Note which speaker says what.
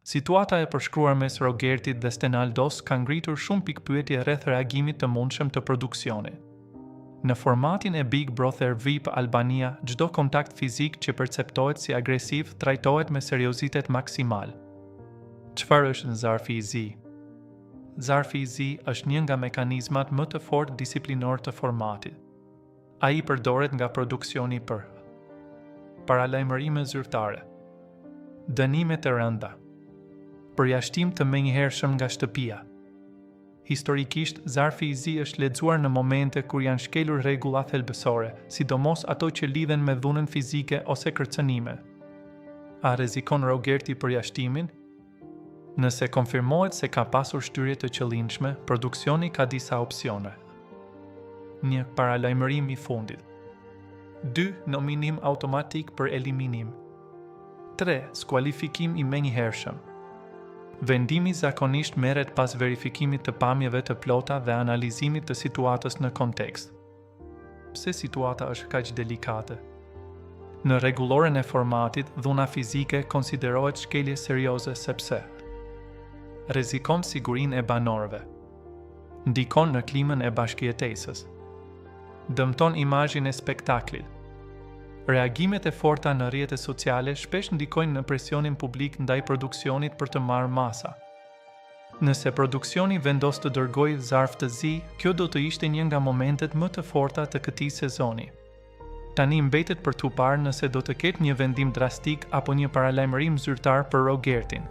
Speaker 1: Situata e përshkruar mes Rogertit dhe Stenaldos ka ngritur shumë pikpyetje rreth reagimit të mundshëm të produksionit. Në formatin e Big Brother VIP Albania, çdo kontakt fizik që perceptohet si agresiv trajtohet me seriozitet maksimal. Çfarë është zarfi i zi? Zarfi i zi është një nga mekanizmat më të fortë disiplinor të formatit. Ai përdoret nga produksioni për paralajmërime zyrtare, dënime të rënda, përjashtim të menjëhershëm nga shtëpia. Historikisht, zarfi i zi është lexuar në momente kur janë shkelur rregulla thelbësore, sidomos ato që lidhen me dhunën fizike ose kërcënime. A rrezikon Rogerti përjashtimin? Nëse konfirmohet se ka pasur shtyrje të qëllimshme, produksioni ka disa opsione. 1. Paralajmërim i fundit. 2. Nominim automatik për eliminim. 3. Skualifikim i menjëhershëm. Vendimi zakonisht merret pas verifikimit të pamjeve të plota dhe analizimit të situatës në kontekst. Pse situata është kaq delikate? Në rregulloren e formatit, dhuna fizike konsiderohet shkelje serioze sepse rrezikon sigurinë e banorëve, ndikon në klimën e bashkëjetesës, dëmton imazhin e spektaklit. Reagimet e forta në rrjetet sociale shpesh ndikojnë në presionin publik ndaj produksionit për të marrë masa. Nëse produksioni vendos të dërgojë zarf të zi, kjo do të ishte një nga momentet më të forta të këtij sezoni. Tani mbetet për t'u parë nëse do të ketë një vendim drastik apo një paralajmërim zyrtar për Rogertin.